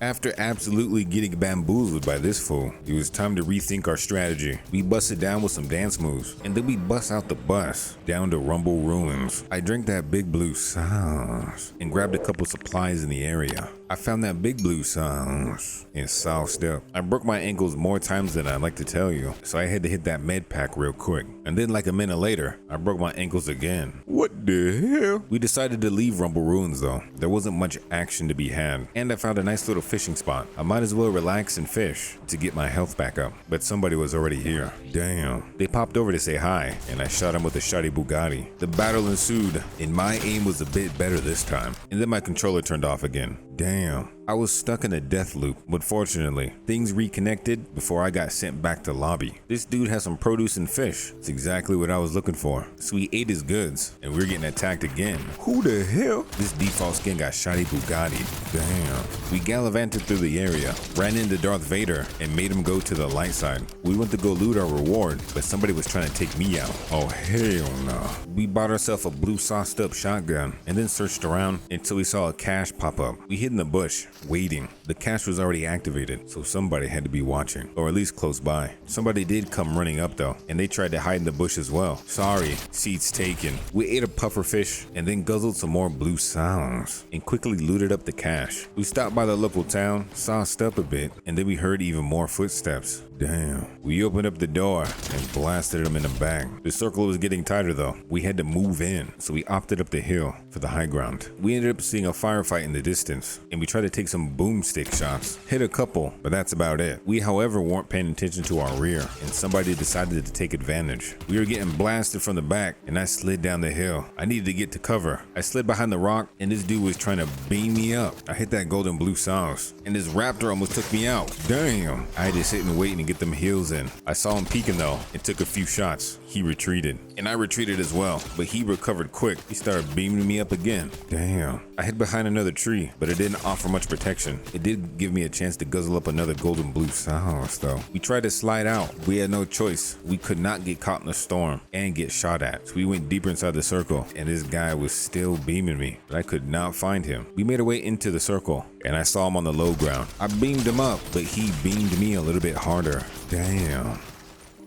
After absolutely getting bamboozled by this fool, it was time to rethink our strategy. We busted down with some dance moves, and then we bust out the bus, down to Rumble Ruins. I drank that big blue sauce, and grabbed a couple supplies in the area. I found that big blue sauce, and sauced up. I broke my ankles more times than I'd like to tell you, so I had to hit that med pack real quick. And then like a minute later, I broke my ankles again. What the hell? We decided to leave Rumble Ruins though. There wasn't much action to be had, and I found a nice little fishing spot. I might as well relax and fish to get my health back up, but somebody was already here. Damn. They popped over to say hi, and I shot him with a shoddy Bugatti. The battle ensued, and my aim was a bit better this time, and then my controller turned off again. Damn. I was stuck in a death loop, but fortunately, things reconnected before I got sent back to lobby. This dude has some produce and fish. It's exactly what I was looking for. So we ate his goods, and we were getting attacked again. Who the hell? This default skin got shoddy Bugatti. Damn. We gallivanted through the area, ran into Darth Vader, and made him go to the light side. We went to go loot our reward, but somebody was trying to take me out. Oh hell no. We bought ourselves a blue sauced up shotgun, and then searched around until we saw a cache pop up. We hid in the bush, waiting. The cache was already activated, so somebody had to be watching, or at least close by. Somebody did come running up though, and they tried to hide in the bush as well. Sorry, seats taken. We ate a puffer fish, and then guzzled some more blue sauce, and quickly looted up the cache. We stopped by the local town, sauced up a bit, and then we heard even more footsteps. Damn. We opened up the door and blasted him in the back. The circle was getting tighter though. We had to move in, so we opted up the hill for the high ground. We ended up seeing a firefight in the distance, and we tried to take some boomstick shots. Hit a couple, but that's about it. We, however, weren't paying attention to our rear, and somebody decided to take advantage. We were getting blasted from the back, and I slid down the hill. I needed to get to cover. I slid behind the rock, and this dude was trying to beam me up. I hit that golden blue sauce, and this raptor almost took me out. Damn. I had to sit and wait and get them heals in. I saw him peeking though, and took a few shots. He retreated, and I retreated as well, but he recovered quick. He started beaming me up again. Damn. I hid behind another tree, but it didn't offer much protection. It did give me a chance to guzzle up another golden blue sauce though. We tried to slide out. We had no choice. We could not get caught in the storm and get shot at. So we went deeper inside the circle, and this guy was still beaming me, but I could not find him. We made our way into the circle, and I saw him on the low ground. I beamed him up, but he beamed me a little bit harder. Damn.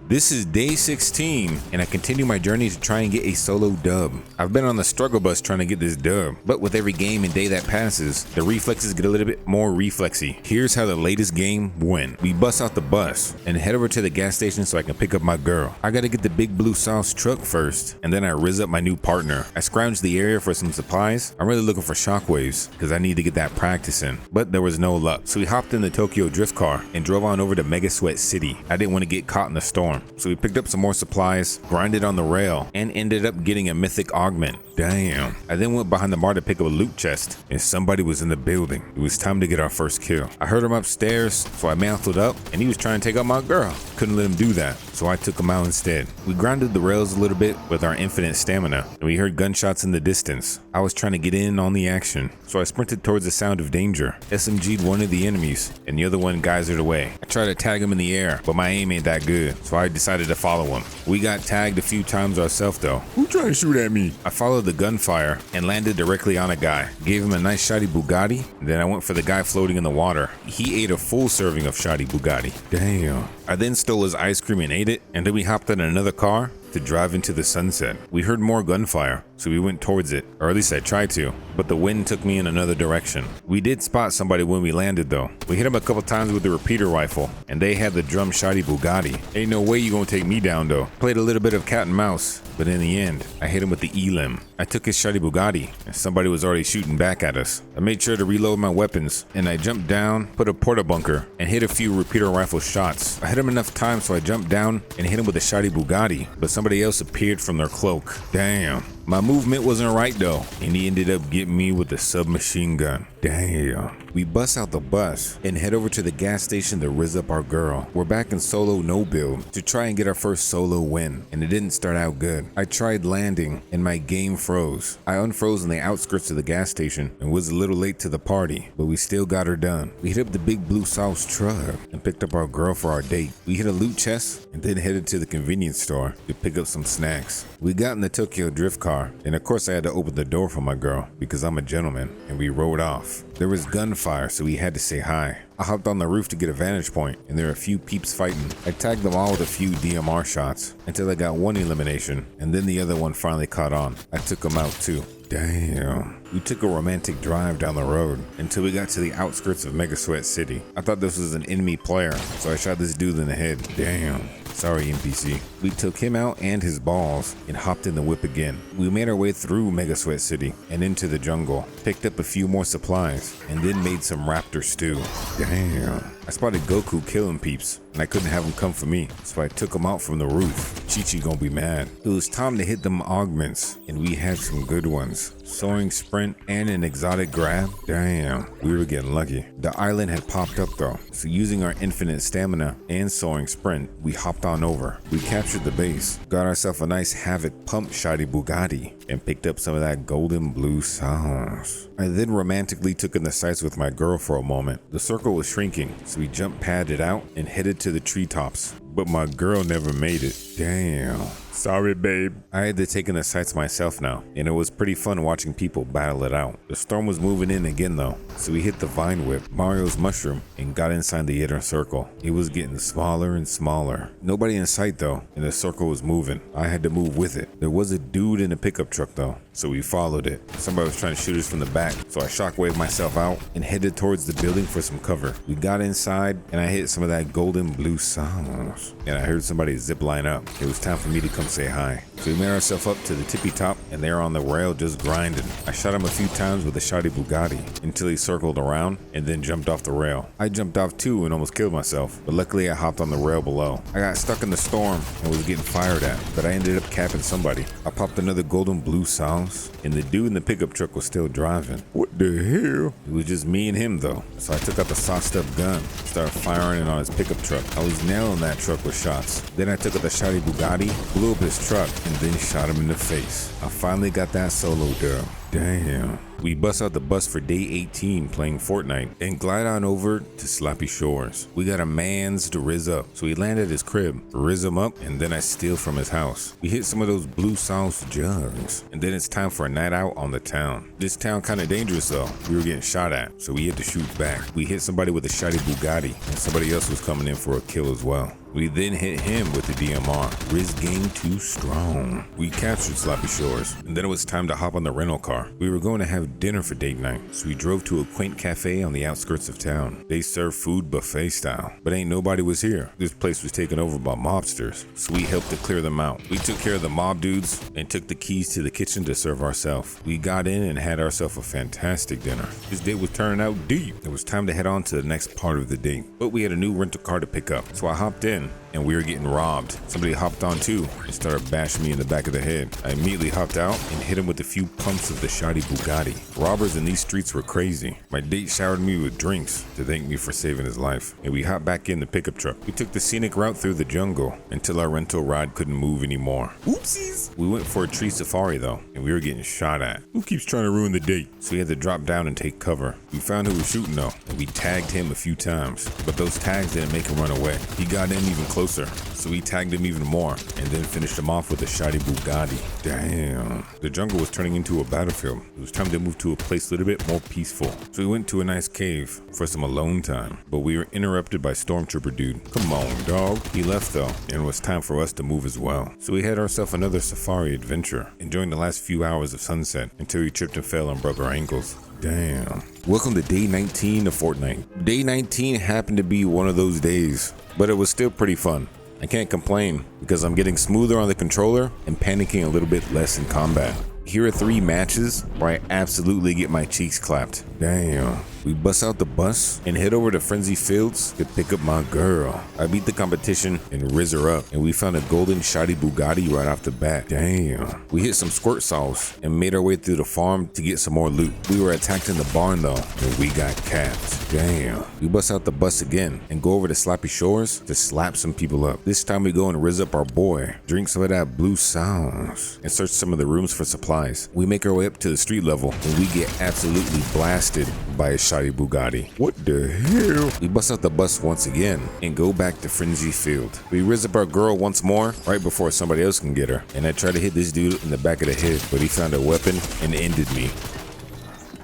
This is day 16, and I continue my journey to try and get a solo dub. I've been on the struggle bus trying to get this dub, but with every game and day that passes, the reflexes get a little bit more reflexy. Here's how the latest game went. We bust out the bus and head over to the gas station so I can pick up my girl. I gotta get the big blue sauce truck first, and then I rizz up my new partner. I scrounged the area for some supplies. I'm really looking for shockwaves, because I need to get that practice in, but there was no luck. So we hopped in the Tokyo drift car and drove on over to Mega Sweat City. I didn't want to get caught in the storm. So we picked up some more supplies, grinded on the rail, and ended up getting a mythic augment. Damn. I then went behind the bar to pick up a loot chest, and somebody was in the building. It was time to get our first kill. I heard him upstairs, so I mounted up, and he was trying to take out my girl. Couldn't let him do that, so I took him out instead. We grinded the rails a little bit with our infinite stamina, and we heard gunshots in the distance. I was trying to get in on the action, so I sprinted towards the sound of danger. SMG'd one of the enemies, and the other one geysered away. I tried to tag him in the air, but my aim ain't that good, so I decided to follow him. We got tagged a few times ourselves though. Who trying to shoot at me? I followed the gunfire and landed directly on a guy. Gave him a nice shoddy Bugatti, then I went for the guy floating in the water. He ate a full serving of shoddy Bugatti. Damn. I then stole his ice cream and ate it, and then we hopped in another car to drive into the sunset. We heard more gunfire, so we went towards it, or at least I tried to, but the wind took me in another direction. We did spot somebody when we landed though. We hit him a couple times with the repeater rifle, and they had the drum shoddy Bugatti. Ain't no way you gonna take me down though. Played a little bit of cat and mouse, but in the end, I hit him with the elim. I took his shoddy Bugatti, and somebody was already shooting back at us. I made sure to reload my weapons, and I jumped down, put a porta bunker, and hit a few repeater rifle shots. I hit him enough times so I jumped down and hit him with a shoddy Bugatti, but somebody else appeared from their cloak. Damn. My movement wasn't right though, and he ended up getting me with a submachine gun. Damn. We bust out the bus and head over to the gas station to rizz up our girl. We're back in solo no build to try and get our first solo win, and it didn't start out good. I tried landing and my game froze. I unfroze in the outskirts of the gas station and was a little late to the party, but we still got her done. We hit up the big blue sauce truck and picked up our girl for our date. We hit a loot chest and then headed to the convenience store to pick up some snacks. We got in the Tokyo drift car, and of course I had to open the door for my girl because I'm a gentleman, and we rode off. There was gunfire, so we had to say hi. I hopped on the roof to get a vantage point, and there were a few peeps fighting. I tagged them all with a few DMR shots until I got one elimination, and then the other one finally caught on. I took him out too. Damn. We took a romantic drive down the road until we got to the outskirts of Mega Sweat City. I thought this was an enemy player, so I shot this dude in the head. Damn. Sorry, NPC. We took him out and his balls and hopped in the whip again. We made our way through Mega Sweat City and into the jungle, picked up a few more supplies, and then made some raptor stew. Damn. I spotted Goku killing peeps, and I couldn't have him come for me, so I took him out from the roof. Chi-Chi gonna be mad. It was time to hit them augments, and we had some good ones. Soaring sprint and an exotic grab. Damn, we were getting lucky. The island had popped up though, so using our infinite stamina and soaring sprint, we hopped on over. We captured the base, got ourselves a nice Havoc pump shoddy Bugatti, and picked up some of that golden blue sauce. I then romantically took in the sights with my girl for a moment. The circle was shrinking, so we jump padded out and headed to the treetops. But my girl never made it. Damn. Sorry, babe. I had to take in the sights myself now, and it was pretty fun watching people battle it out. The storm was moving in again though, so we hit the vine whip, Mario's mushroom, and got inside the inner circle. It was getting smaller and smaller. Nobody in sight though, and the circle was moving. I had to move with it. There was a dude in a pickup truck though, so we followed it. Somebody was trying to shoot us from the back, so I shockwaved myself out and headed towards the building for some cover. We got inside, and I hit some of that golden blue sauce, and I heard somebody zip line up. It was time for me to come say hi. So we made ourselves up to the tippy top, and there on the rail just grinding. I shot him a few times with a shoddy Bugatti until he circled around and then jumped off the rail. I jumped off too and almost killed myself, but luckily I hopped on the rail below. I got stuck in the storm and was getting fired at, but I ended up capping somebody. I popped another golden blue sauce, and the dude in the pickup truck was still driving. What the hell? It was just me and him though, so I took out the sauced up gun, started firing it on his pickup truck. I was nailing that truck with shots. Then I took out the shoddy Bugatti, blew up his truck, and then shot him in the face. I finally got that solo dub. Damn. We bust out the bus for day 18 playing Fortnite and glide on over to Sloppy Shores. We got a man's to rizz up, so we land at his crib, rizz him up, and then I steal from his house. We hit some of those blue sauce jugs, and then it's time for a night out on the town. This town kinda dangerous though. We were getting shot at, so we had to shoot back. We hit somebody with a shoddy Bugatti, and somebody else was coming in for a kill as well. We then hit him with the DMR. Riz game too strong. We captured Sloppy Shores, and then it was time to hop on the rental car. We were going to have dinner for date night, so we drove to a quaint cafe on the outskirts of town. They serve food buffet style, but ain't nobody was here. This place was taken over by mobsters, so we helped to clear them out. We took care of the mob dudes and took the keys to the kitchen to serve ourselves. We got in and had ourselves a fantastic dinner. This date was turning out deep. It was time to head on to the next part of the date, but we had a new rental car to pick up, so I hopped in, and we were getting robbed. Somebody hopped on too and started bashing me in the back of the head. I immediately hopped out and hit him with a few pumps of the shoddy Bugatti. Robbers in these streets were crazy. My date showered me with drinks to thank me for saving his life, and we hopped back in the pickup truck. We took the scenic route through the jungle until our rental ride couldn't move anymore. Oopsies! We went for a tree safari though, and we were getting shot at. Who keeps trying to ruin the date? So we had to drop down and take cover. We found who was shooting though, and we tagged him a few times, but those tags didn't make him run away. He got in even closer, so we tagged him even more and then finished him off with a shoddy Bugatti. Damn. The jungle was turning into a battlefield. It was time to move to a place a little bit more peaceful. So we went to a nice cave for some alone time, but we were interrupted by Stormtrooper dude. Come on, dog. He left though, and it was time for us to move as well. So we had ourselves another safari adventure, enjoying the last few hours of sunset until we tripped and fell and broke our ankles. Damn. Welcome to day 19 of Fortnite. Day 19 happened to be one of those days, but it was still pretty fun. I can't complain because I'm getting smoother on the controller and panicking a little bit less in combat. Here are 3 matches where I absolutely get my cheeks clapped. Damn. We bust out the bus and head over to Frenzy Fields to pick up my girl. I beat the competition and rizz her up, and we found a golden shoddy Bugatti right off the bat. Damn. We hit some squirt sauce and made our way through the farm to get some more loot. We were attacked in the barn though, and we got capped. Damn. We bust out the bus again and go over to Sloppy Shores to slap some people up. This time we go and rizz up our boy, drink some of that blue sauce, and search some of the rooms for supplies. We make our way up to the street level, and we get absolutely blasted by a shoddy Bugatti. What the hell? We bust out the bus once again and go back to Frenzy Field. We rizz up our girl once more right before somebody else can get her, and I tried to hit this dude in the back of the head, but he found a weapon and ended me.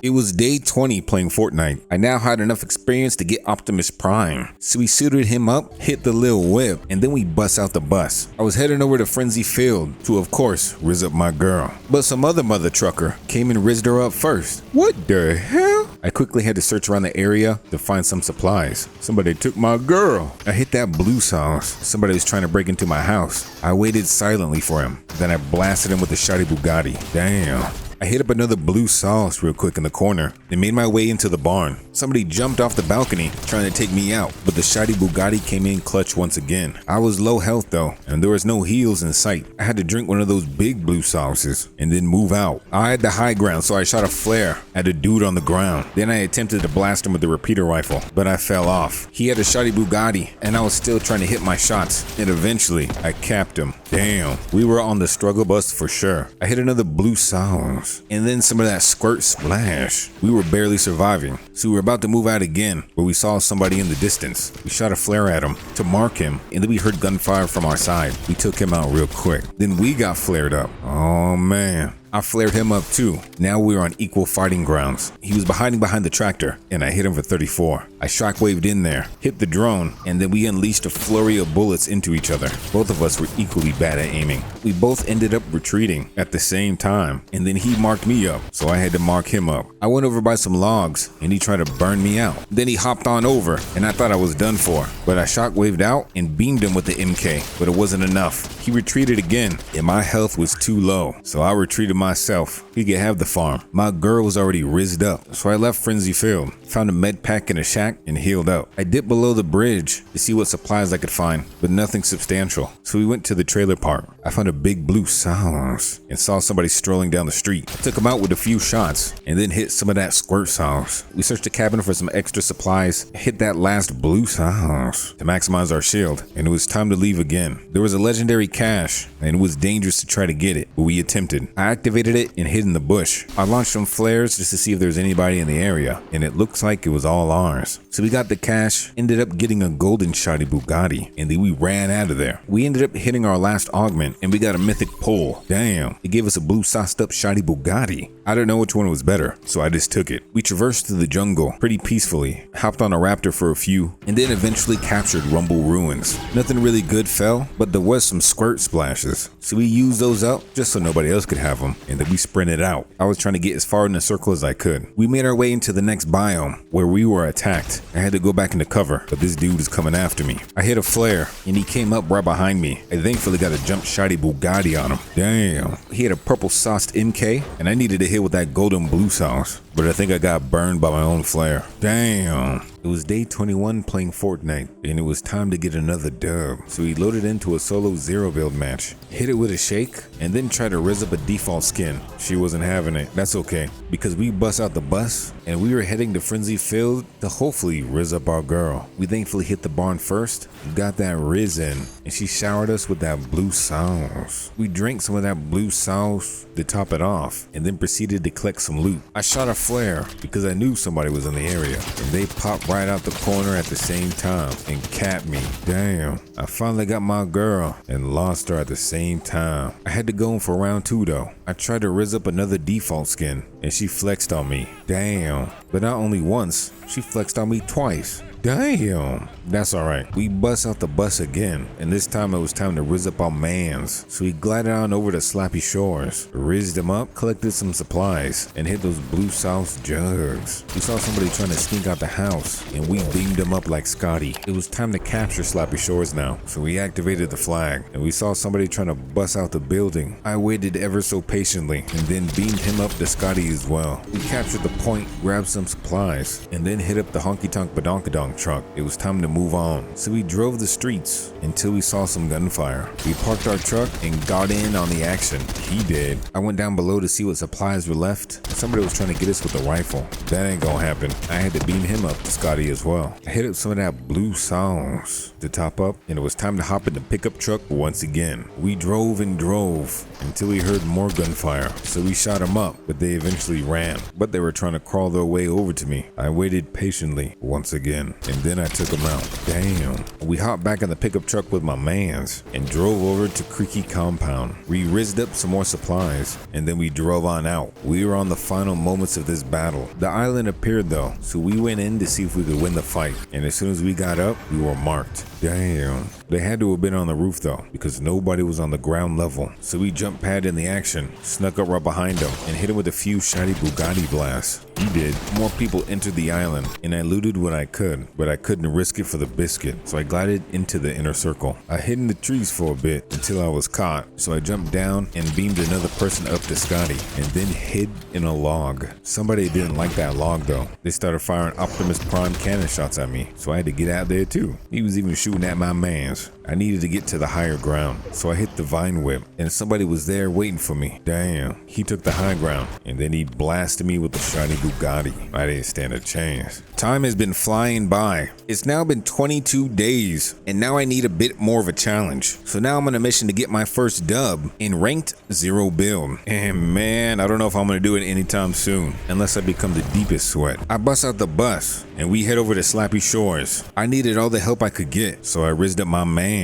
It was day 20 playing Fortnite. I now had enough experience to get Optimus Prime. So we suited him up, hit the little whip, and then we bust out the bus. I was heading over to Frenzy Field to, of course, rizz up my girl. But some other mother trucker came and rizzed her up first. What the hell? I quickly had to search around the area to find some supplies. Somebody took my girl. I hit that blue sauce. Somebody was trying to break into my house. I waited silently for him. Then I blasted him with the shoddy Bugatti. Damn. I hit up another blue sauce real quick in the corner and made my way into the barn. Somebody jumped off the balcony trying to take me out, but the shoddy Bugatti came in clutch once again. I was low health though, and there was no heals in sight. I had to drink one of those big blue sauces and then move out. I had the high ground, so I shot a flare at a dude on the ground. Then I attempted to blast him with the repeater rifle, but I fell off. He had a shoddy Bugatti, and I was still trying to hit my shots, and eventually I capped him. Damn, we were on the struggle bus for sure. I hit another blue sauce, and then some of that squirt splash. We were barely surviving, so we were about to move out again, where we saw somebody in the distance. We shot a flare at him to mark him, and then we heard gunfire from our side. We took him out real quick. Then we got flared up. Oh man. I flared him up too. Now we were on equal fighting grounds. He was hiding behind the tractor, and I hit him for 34. I shockwaved in there, hit the drone, and then we unleashed a flurry of bullets into each other. Both of us were equally bad at aiming. We both ended up retreating at the same time, and then he marked me up, so I had to mark him up. I went over by some logs, and he tried to burn me out. Then he hopped on over, and I thought I was done for, but I shockwaved out and beamed him with the MK, but it wasn't enough. He retreated again, and my health was too low, so I retreated myself. He could have the farm. My girl was already rizzed up, so I left Frenzy Field, found a med pack in a shack, and healed up. I dipped below the bridge to see what supplies I could find, but nothing substantial, so we went to the trailer park. I found a big blue sauce and saw somebody strolling down the street. I took him out with a few shots and then hit some of that squirt sauce. We searched the cabin for some extra supplies, hit that last blue sauce to maximize our shield, and it was time to leave again. There was a legendary cache, and it was dangerous to try to get it, but we attempted. I activated it and hid in the bush. I launched some flares just to see if there's anybody in the area, and it looks like it was all ours. So we got the cash, ended up getting a golden shoddy Bugatti, and then we ran out of there. We ended up hitting our last augment, and we got a mythic pull. Damn, it gave us a blue sauced up shoddy Bugatti. I don't know which one was better, so I just took it. We traversed through the jungle pretty peacefully, hopped on a raptor for a few, and then eventually captured Rumble Ruins. Nothing really good fell, but there was some squirt splashes, so we used those up just so nobody else could have them, and then we sprinted out. I was trying to get as far in the circle as I could. We made our way into the next biome, where we were attacked. I had to go back into cover, but this dude is coming after me. I hit a flare, and he came up right behind me. I thankfully got a jump shoddy Bugatti on him. Damn. He had a purple sauced MK, and I needed to hit with that golden blue sauce, but I think I got burned by my own flare. Damn. It was day 21 playing Fortnite, and it was time to get another dub. So we loaded into a solo zero build match, hit it with a shake, and then tried to rizz up a default skin. She wasn't having it. That's okay, because we bust out the bus, and we were heading to Frenzy Field to hopefully rizz up our girl. We thankfully hit the barn first, got that rizz in, and she showered us with that blue sauce. We drank some of that blue sauce to top it off, and then proceeded to collect some loot. I shot a flare because I knew somebody was in the area, and they popped right out the corner at the same time and capped me. Damn, I finally got my girl and lost her at the same time. I had to go in for round 2 though. I tried to rizz up another default skin and she flexed on me. Damn, but not only once, she flexed on me twice. Damn, that's alright. We bust out the bus again, and this time it was time to rizz up our mans. So we glided on over to Slappy Shores, rizzed them up, collected some supplies, and hit those blue sauce jugs. We saw somebody trying to sneak out the house, and we beamed them up like Scotty. It was time to capture Slappy Shores now, so we activated the flag, and we saw somebody trying to bust out the building. I waited ever so patiently, and then beamed him up to Scotty as well. We captured the point, grabbed some supplies, and then hit up the honky tonk badonkadonk truck. It was time to move on, so we drove the streets until we saw some gunfire. We parked our truck and got in on the action. He did. I went down below to see what supplies were left. Somebody was trying to get us with a rifle. That ain't gonna happen. I had to beam him up to Scotty as well. I hit up some of that blue sauce to top up, and it was time to hop in the pickup truck once again. We drove and drove until we heard more gunfire, so we shot them up, but they eventually ran. But they were trying to crawl their way over to me. I waited patiently once again. and then I took him out. Damn. We hopped back in the pickup truck with my mans and drove over to Creaky Compound. We rizzed up some more supplies, and then we drove on out. We were on the final moments of this battle. The island appeared though, so we went in to see if we could win the fight, and as soon as we got up, we were marked. Damn. They had to have been on the roof though, because nobody was on the ground level. So we jump pad in the action, snuck up right behind him, and hit him with a few shiny Bugatti blasts. He did. More people entered the island, and I looted what I could, but I couldn't risk it for the biscuit, so I glided into the inner circle. I hid in the trees for a bit until I was caught, so I jumped down and beamed another person up to Scotty, and then hid in a log. Somebody didn't like that log though. They started firing Optimus Prime cannon shots at me, so I had to get out there too. He was even shooting at my mans. I needed to get to the higher ground, so I hit the vine whip, and somebody was there waiting for me. Damn, he took the high ground, and then he blasted me with the shiny Bugatti. I didn't stand a chance. Time has been flying by. It's now been 22 days, and now I need a bit more of a challenge. So now I'm on a mission to get my first dub in ranked 0 build. And man, I don't know if I'm gonna do it anytime soon, unless I become the deepest sweat. I bust out the bus, and we head over to Slappy Shores. I needed all the help I could get, so I rizzed up my man.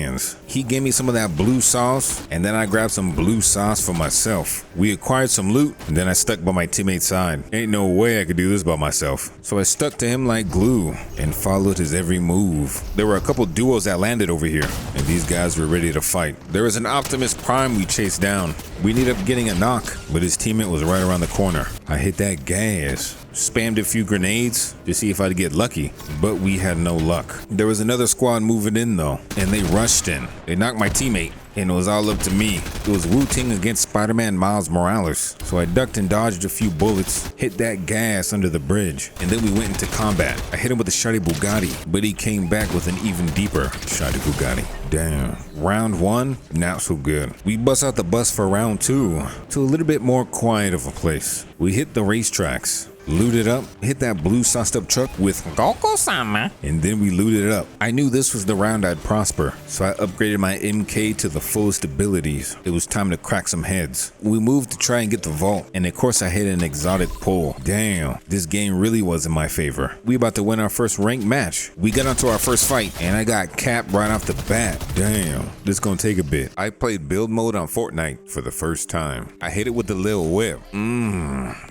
He gave me some of that blue sauce, and then I grabbed some blue sauce for myself. We acquired some loot, and then I stuck by my teammate's side. Ain't no way I could do this by myself. So I stuck to him like glue and followed his every move. There were a couple duos that landed over here, and these guys were ready to fight. There was an Optimus Prime we chased down. We ended up getting a knock, but his teammate was right around the corner. I hit that gas, spammed a few grenades to see if I'd get lucky, but we had no luck. There was another squad moving in though, and they rushed in. They knocked my teammate, and it was all up to me. It was Wu-Ting against Spider-Man Miles Morales. So I ducked and dodged a few bullets, hit that gas under the bridge, and then we went into combat. I hit him with a shiny Bugatti, but he came back with an even deeper shiny Bugatti. Damn. Round 1, not so good. We bust out the bus for round 2 to a little bit more quiet of a place. We hit the racetracks, looted up, hit that blue sauced up truck with Goko-sama, and then we looted up. I knew this was the round I'd prosper, so I upgraded my MK to the fullest abilities. It was time to crack some heads. We moved to try and get the vault, and of course I hit an exotic pull. Damn, this game really was in my favor. We about to win our first ranked match. We got onto our first fight, and I got capped right off the bat. Damn, this gonna take a bit. I played build mode on Fortnite for the first time. I hit it with the little whip.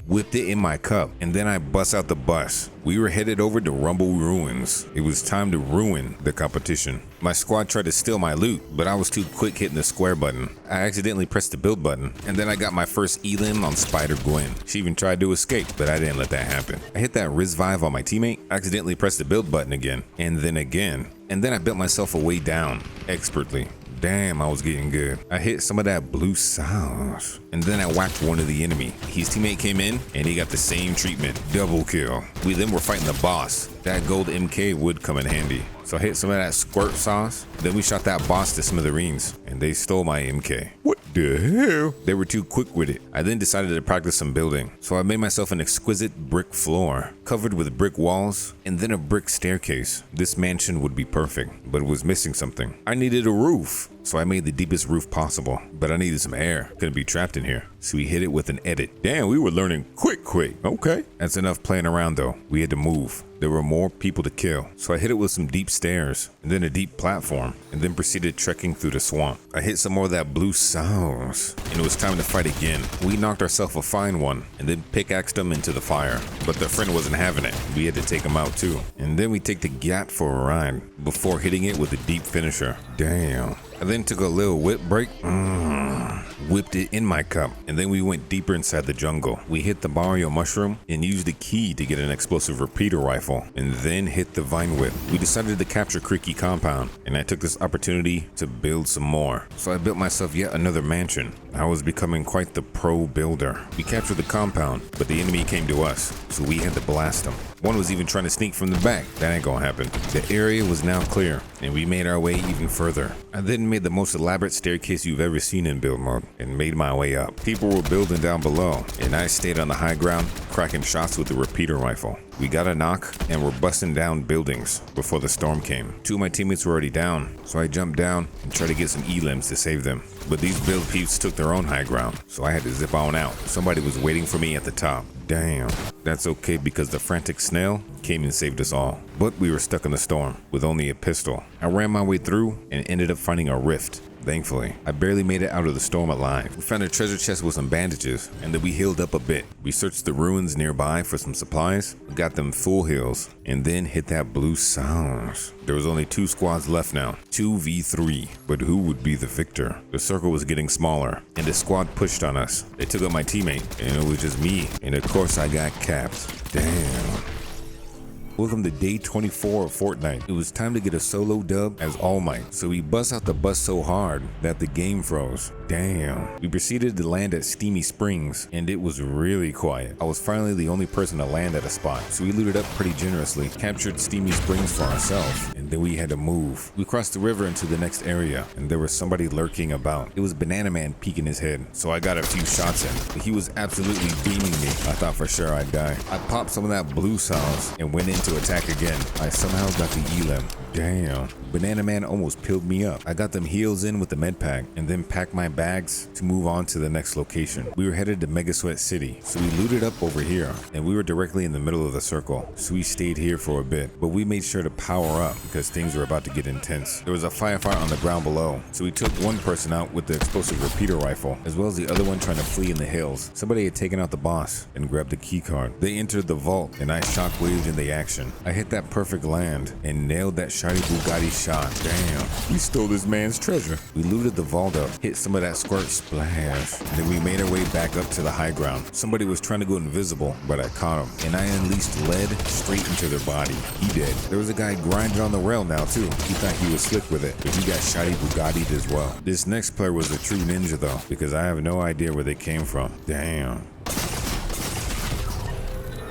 Whipped it in my cup, and then I bust out the bus. We were headed over to Rumble Ruins. It was time to ruin the competition. My squad tried to steal my loot, but I was too quick hitting the square button. I accidentally pressed the build button, and then I got my first elim on Spider-Gwen. She even tried to escape, but I didn't let that happen. I hit that Riz Vive on my teammate, accidentally pressed the build button again, and then I built myself a way down, expertly. Damn, I was getting good. I hit some of that blue sauce, and then I whacked one of the enemy. His teammate came in, and he got the same treatment. Double kill. We then were fighting the boss. That gold MK would come in handy. So I hit some of that squirt sauce. Then we shot that boss to smithereens, and they stole my MK. What the hell? They were too quick with it. I then decided to practice some building. So I made myself an exquisite brick floor, covered with brick walls, and then a brick staircase. This mansion would be perfect, but it was missing something. I needed a roof. So I made the deepest roof possible, but I needed some air. Couldn't be trapped in here. So we hit it with an edit. Damn, we were learning quick. Okay. That's enough playing around though. We had to move. There were more people to kill. So I hit it with some deep stairs, and then a deep platform, and then proceeded trekking through the swamp. I hit some more of that blue sauce, and it was time to fight again. We knocked ourselves a fine one, and then pickaxed him into the fire. But the friend wasn't having it. We had to take him out too. And then we take the Gat for a ride, before hitting it with a deep finisher. Damn. I then took a little whip break, whipped it in my cup, and then we went deeper inside the jungle. We hit the Mario mushroom and used the key to get an explosive repeater rifle, and then hit the vine whip. We decided to capture Creaky Compound, and I took this opportunity to build some more. So I built myself yet another mansion. I was becoming quite the pro builder. We captured the compound, but the enemy came to us, so we had to blast them. One was even trying to sneak from the back. That ain't gonna happen. The area was now clear, and we made our way even further. I then made the most elaborate staircase you've ever seen in build mode, and made my way up. People were building down below, and I stayed on the high ground, cracking shots with the repeater rifle. We got a knock and we're busting down buildings before the storm came. Two of my teammates were already down, so I jumped down and tried to get some elims to save them. But these build peeps took their own high ground, so I had to zip on out. Somebody was waiting for me at the top. Damn. That's okay because the frantic snail came and saved us all. But we were stuck in the storm with only a pistol. I ran my way through and ended up finding a rift. Thankfully, I barely made it out of the storm alive. We found a treasure chest with some bandages, and then we healed up a bit. We searched the ruins nearby for some supplies, got them full heals, and then hit that blue sounds. There was only 2 squads left now, 2v3, but who would be the victor? The circle was getting smaller, and the squad pushed on us. They took out my teammate, and it was just me, and of course I got capped. Damn. Welcome to day 24 of Fortnite. It was time to get a solo dub as All Might, so we bust out the bus so hard that the game froze. Damn. We proceeded to land at Steamy Springs, and it was really quiet. I was finally the only person to land at a spot, so we looted up pretty generously, captured Steamy Springs for ourselves, and then we had to move. We crossed the river into the next area, and there was somebody lurking about. It was Banana Man peeking his head, so I got a few shots in, but he was absolutely beaming me. I thought for sure I'd die. I popped some of that blue sauce and went into attack again. I somehow got the elim. Damn. Banana Man almost peeled me up. I got them heals in with the med pack and then packed my bags to move on to the next location. We were headed to Mega Sweat City, so we looted up over here and we were directly in the middle of the circle. So we stayed here for a bit, but we made sure to power up because things were about to get intense. There was a firefight on the ground below, so we took one person out with the explosive repeater rifle, as well as the other one trying to flee in the hills. Somebody had taken out the boss and grabbed the key card. They entered the vault and I shockwaved in the action. I hit that perfect land and nailed that shiny Bugatti shot. Damn, we stole this man's treasure. We looted the vault up, hit some of that squirt splash, and then we made our way back up to the high ground. Somebody was trying to go invisible, but I caught him, and I unleashed lead straight into their body. He dead. There was a guy grinding on the rail now too. He thought he was slick with it, but he got shiny Bugatti'd as well. This next player was a true ninja though, because I have no idea where they came from. Damn.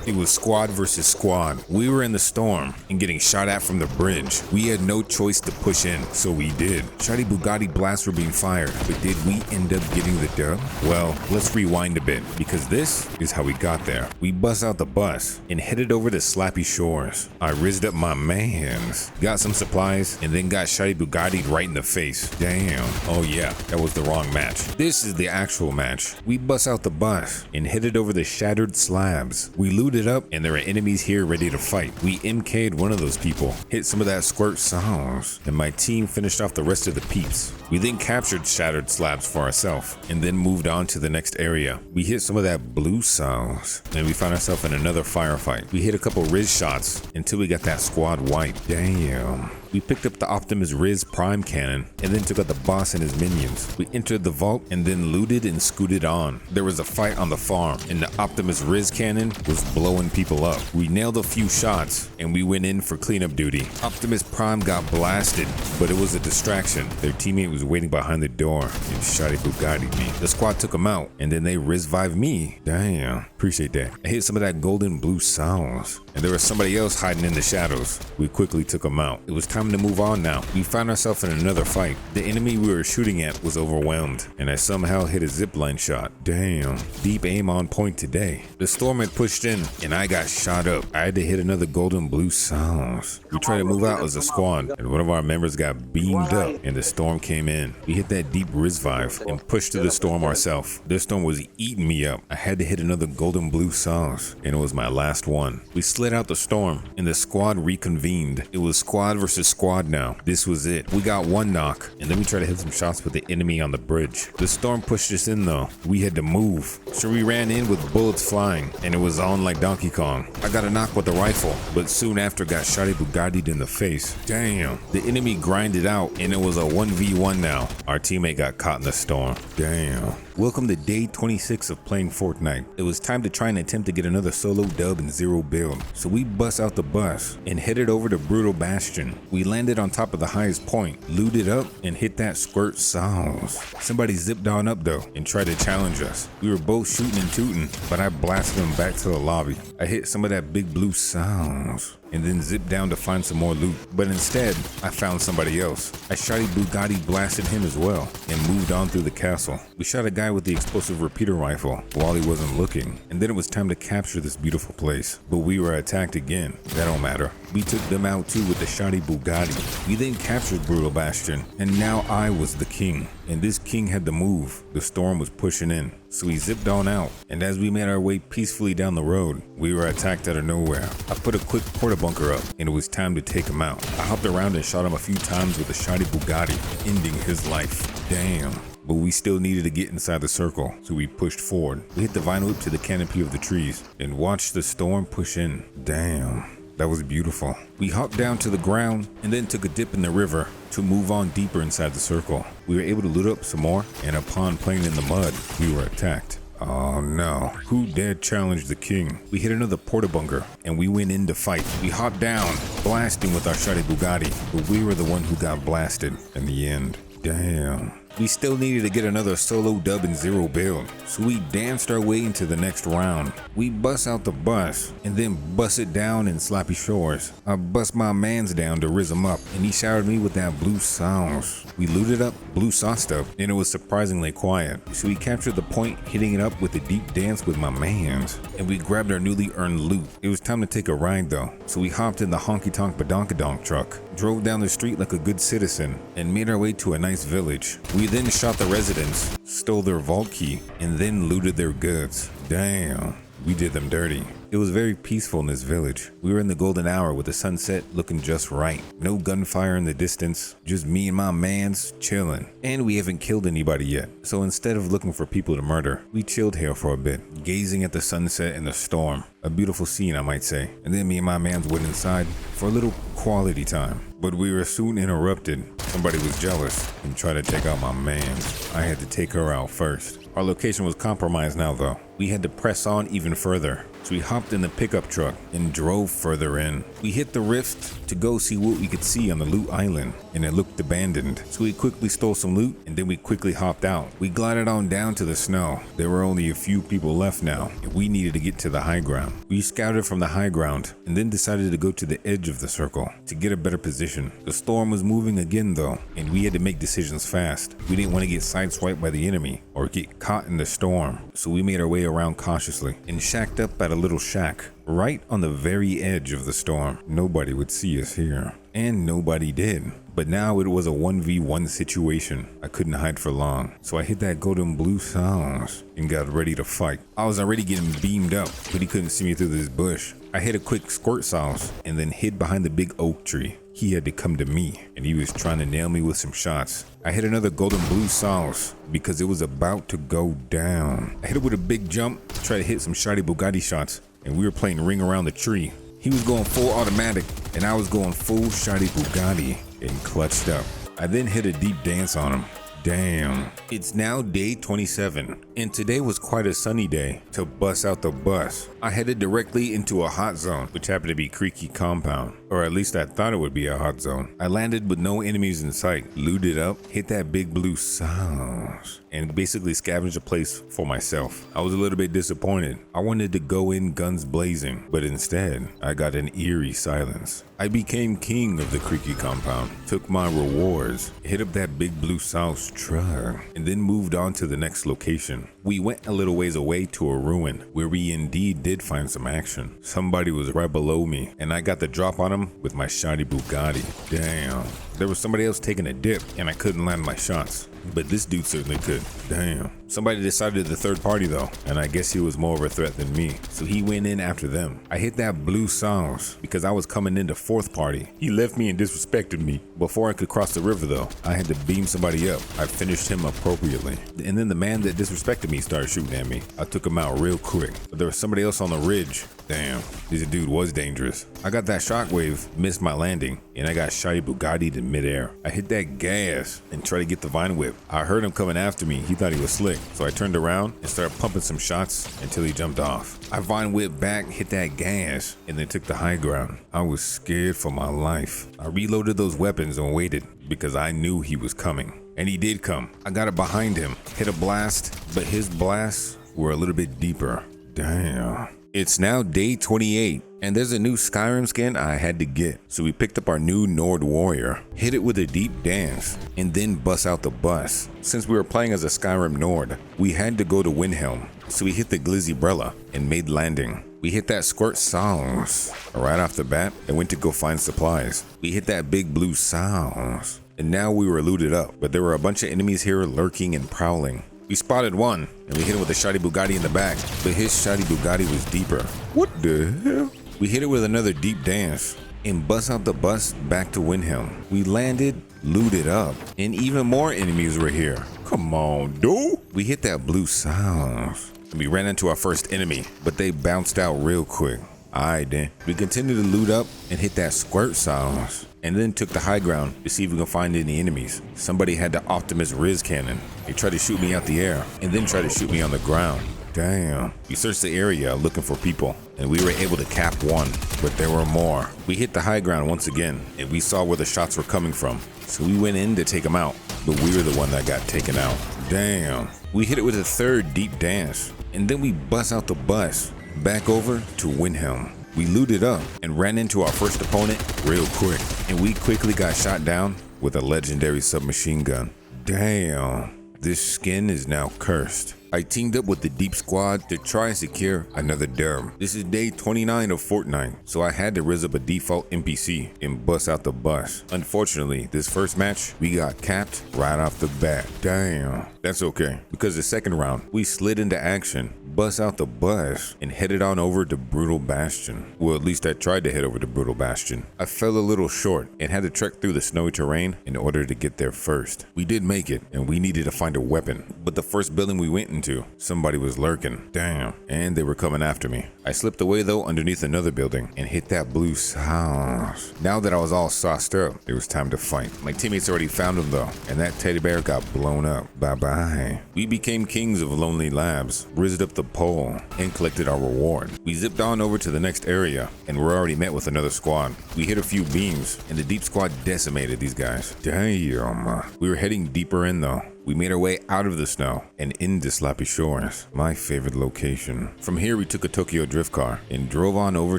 It was squad versus squad. We were in the storm and getting shot at from the bridge. We had no choice to push in, so we did. Shiny Bugatti blasts were being fired, but did we end up getting the dub? Well, let's rewind a bit, because this is how we got there. We bust out the bus and headed over to Slappy Shores. I rizzed up my mans, got some supplies, and then got Shiny Bugatti right in the face. Damn. Oh yeah, that was the wrong match. This is the actual match. We bust out the bus and headed over the shattered slabs. We looted up and there were enemies here ready to fight. We MK'd one of those people, hit some of that squirt sauce, and my team finished off the rest of the peeps. We then captured shattered slabs for ourselves and then moved on to the next area. We hit some of that blue sauce and we found ourselves in another firefight. We hit a couple Riz shots until we got that squad wiped. Damn. We picked up the Optimus Riz Prime Cannon and then took out the boss and his minions. We entered the vault and then looted and scooted on. There was a fight on the farm and the Optimus Riz Cannon was blowing people up. We nailed a few shots and we went in for cleanup duty. Optimus Prime got blasted, but it was a distraction. Their teammate was waiting behind the door and shotty Bugatti'd me. The squad took him out and then they Riz-vived me. Damn, appreciate that. I hit some of that golden blue sauce and there was somebody else hiding in the shadows. We quickly took him out. It was time to move on now. We found ourselves in another fight. The enemy we were shooting at was overwhelmed, and I somehow hit a zipline shot. Damn, deep aim on point today. The storm had pushed in, and I got shot up. I had to hit another golden blue sauce. We tried to move out as a squad, and one of our members got beamed up, and the storm came in. We hit that deep Riz-vive and pushed through the storm ourselves. The storm was eating me up. I had to hit another golden blue sauce, and it was my last one. We slid out the storm, and the squad reconvened. It was squad versus squad now. This was it. We got one knock, and then we tried to hit some shots with the enemy on the bridge. The storm pushed us in though. We had to move. So we ran in with bullets flying, and it was on like Donkey Kong. I got a knock with the rifle, but soon after got shotty Bugatti'd in the face. Damn. The enemy grinded out, and it was a 1v1 now. Our teammate got caught in the storm. Damn. Welcome to day 26 of playing Fortnite. It was time to try and attempt to get another solo dub and zero build. So we bust out the bus and headed over to Brutal Bastion. We landed on top of the highest point, looted up, and hit that squirt sauce. Somebody zipped on up though and tried to challenge us. We were both shooting and tooting, but I blasted them back to the lobby. I hit some of that big blue sauce and then zipped down to find some more loot. But instead, I found somebody else. I shotty Bugatti blasted him as well and moved on through the castle. We shot a guy with the explosive repeater rifle while he wasn't looking, and then it was time to capture this beautiful place. But we were attacked again. That don't matter. We took them out too with the shotty Bugatti. We then captured Brutal Bastion, and now I was the king. And this king had to move. The storm was pushing in. So we zipped on out, and as we made our way peacefully down the road, we were attacked out of nowhere. I put a quick porta bunker up, and it was time to take him out. I hopped around and shot him a few times with a shotty Bugatti, ending his life. Damn. But we still needed to get inside the circle, so we pushed forward. We hit the vine whip to the canopy of the trees, and watched the storm push in. Damn. That was beautiful. We hopped down to the ground and then took a dip in the river to move on deeper inside the circle. We were able to loot up some more, and upon playing in the mud, we were attacked. Oh no, who dared challenge the king? We hit another porta bunker, and we went in to fight. We hopped down, blasting with our shotty Bugatti, but we were the one who got blasted in the end. Damn. We still needed to get another solo dub and 0 build, so we danced our way into the next round. We bust out the bus, and then bust it down in Sloppy Shores. I bust my mans down to rizz him up, and he showered me with that blue sauce. We looted up blue sauce stuff, and it was surprisingly quiet. So we captured the point, hitting it up with a deep dance with my mans, and we grabbed our newly earned loot. It was time to take a ride though, so we hopped in the honky tonk badonkadonk truck, drove down the street like a good citizen, and made our way to a nice village. We then shot the residents, stole their vault key, and then looted their goods. Damn, we did them dirty. It was very peaceful in this village. We were in the golden hour with the sunset looking just right. No gunfire in the distance, just me and my mans chilling. And we haven't killed anybody yet. So instead of looking for people to murder, we chilled here for a bit, gazing at the sunset and the storm. A beautiful scene, I might say. And then me and my mans went inside for a little quality time. But we were soon interrupted. Somebody was jealous and tried to take out my mans. I had to take her out first. Our location was compromised now though. We had to press on even further. So we hopped in the pickup truck and drove further in. We hit the rift to go see what we could see on the loot island, and it looked abandoned. So we quickly stole some loot, and then we quickly hopped out. We glided on down to the snow. There were only a few people left now, and we needed to get to the high ground. We scouted from the high ground, and then decided to go to the edge of the circle to get a better position. The storm was moving again though, and we had to make decisions fast. We didn't want to get sideswiped by the enemy or get caught in the storm, so we made our way around cautiously and shacked up at a little shack right on the very edge of the storm. Nobody would see us here, and nobody did. But now it was a 1v1 situation. I couldn't hide for long, so I hit that golden blue sauce and got ready to fight. I was already getting beamed up, but he couldn't see me through this bush. I hit a quick squirt sauce and then hid behind the big oak tree. He had to come to me, and he was trying to nail me with some shots. I hit another golden blue sauce because it was about to go down. I hit it with a big jump, tried to hit some shotty Bugatti shots, and we were playing ring around the tree. He was going full automatic, and I was going full shotty Bugatti and clutched up. I then hit a deep dance on him. Damn. It's now day 27, and today was quite a sunny day to bust out the bus. I headed directly into a hot zone, which happened to be Creaky Compound, or at least I thought it would be a hot zone. I landed with no enemies in sight, looted up, hit that big blue sauce, and basically scavenged a place for myself. I was a little bit disappointed. I wanted to go in guns blazing, but instead, I got an eerie silence. I became king of the Creaky Compound, took my rewards, hit up that big blue sauce truck, and then moved on to the next location. We went a little ways away to a ruin where we indeed did find some action. Somebody was right below me, and I got the drop on him with my shotty Bugatti. Damn. There was somebody else taking a dip, and I couldn't land my shots. But this dude certainly could. Damn. Somebody decided the third party though, and I guess he was more of a threat than me, so he went in after them. I hit that blue sauce because I was coming into fourth party. He left me and disrespected me. Before I could cross the river though, I had to beam somebody up. I finished him appropriately. And then the man that disrespected me started shooting at me. I took him out real quick, but there was somebody else on the ridge. Damn, this dude was dangerous. I got that shockwave, missed my landing, and I got shotty Bugatti in midair. I hit that gas and tried to get the vine whip. I heard him coming after me. He thought he was slick, so I turned around and started pumping some shots until he jumped off. I vine whipped back, hit that gas, and then took the high ground. I was scared for my life. I reloaded those weapons and waited because I knew he was coming. And he did come. I got it behind him, hit a blast, but his blasts were a little bit deeper. Damn. It's now day 28, And there's a new Skyrim skin I had to get. So we picked up our new Nord Warrior, hit it with a deep dance, and then bust out the bus. Since we were playing as a Skyrim Nord, we had to go to Windhelm. So we hit the Glizzybrella and made landing. We hit that squirt sauce right off the bat and went to go find supplies. We hit that big blue sauce. And now we were looted up, but there were a bunch of enemies here lurking and prowling. We spotted one, and we hit him with a shoddy Bugatti in the back, but his shoddy Bugatti was deeper. What the hell? We hit it with another deep dance, and bust out the bus back to Windhelm. We landed, looted up, and even more enemies were here. Come on, dude. We hit that blue sauce, and we ran into our first enemy, but they bounced out real quick. Alright then. We continued to loot up and hit that squirt sauce, and then took the high ground to see if we could find any enemies. Somebody had the Optimus Riz cannon. They tried to shoot me out the air, and then tried to shoot me on the ground. Damn. We searched the area looking for people, and we were able to cap one, but there were more. We hit the high ground once again, and we saw where the shots were coming from. So we went in to take them out, but we were the one that got taken out. Damn. We hit it with a third deep dance, and then we bust out the bus, back over to Windhelm. We looted up and ran into our first opponent real quick, and we quickly got shot down with a legendary submachine gun. Damn. This skin is now cursed. I teamed up with the Deep Squad to try and secure another dub. This is day 29 of Fortnite, so I had to rizz up a default NPC and bust out the bus. Unfortunately, this first match, we got capped right off the bat. Damn. That's okay, because the second round, we slid into action, bust out the bus, and headed on over to Brutal Bastion. Well, at least I tried to head over to Brutal Bastion. I fell a little short and had to trek through the snowy terrain in order to get there first. We did make it, and we needed to find a weapon, but the first building we went into, somebody was lurking. Damn. And they were coming after me. I slipped away though underneath another building and hit that blue sauce. Now that I was all sauced up, it was time to fight. My teammates already found him though, and that teddy bear got blown up. Bye bye. We became kings of Lonely Labs, rizzed up the pole, and collected our reward. We zipped on over to the next area, and we're already met with another squad. We hit a few beams, and the Deep Squad decimated these guys. Damn. We were heading deeper in though. We made our way out of the snow and into Slappy Shores, my favorite location. From here, we took a Tokyo drift car and drove on over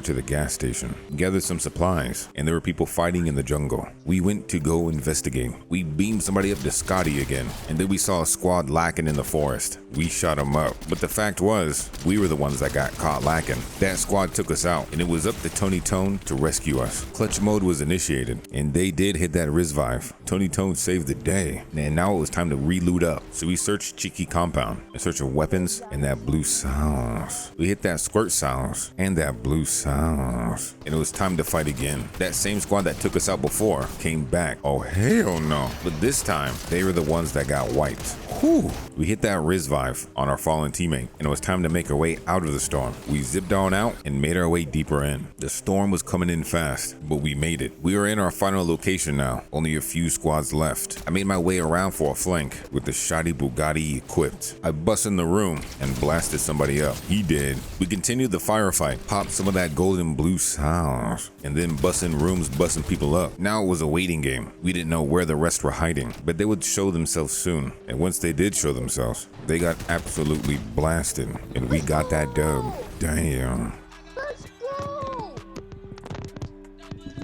to the gas station, gathered some supplies, and there were people fighting in the jungle. We went to go investigate. We beamed somebody up to Scotty again, and then we saw a squad lacking in the forest. We shot them up, but the fact was, we were the ones that got caught lacking. That squad took us out, and it was up to Tony Tone to rescue us. Clutch mode was initiated, and they did hit that Riz Vive. Tony Tone saved the day, and now it was time to reloot up. So we searched Cheeky Compound in search of weapons and that blue sauce. We hit that squirt sauce and that blue sauce, and it was time to fight again. That same squad that took us out before came back. Oh hell no. But this time, they were the ones that got wiped. Whew. We hit that Riz Vive on our fallen teammate, and it was time to make our way out of the storm. We zipped on out and made our way deeper in. The storm was coming in fast, but we made it. We are in our final location now, only a few squads left. I made my way around for a flank with the shoddy Bugatti equipped. I bust in the room and blasted somebody up. He did. We continued the firefight, popped some of that golden blue sauce, and then bust in rooms, busting people up. Now it was a waiting game. We didn't know where the rest were hiding, but they would show themselves soon. And once they did show themselves, they got absolutely blasted, and we got that dub. Damn. Let's go!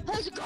Let's go!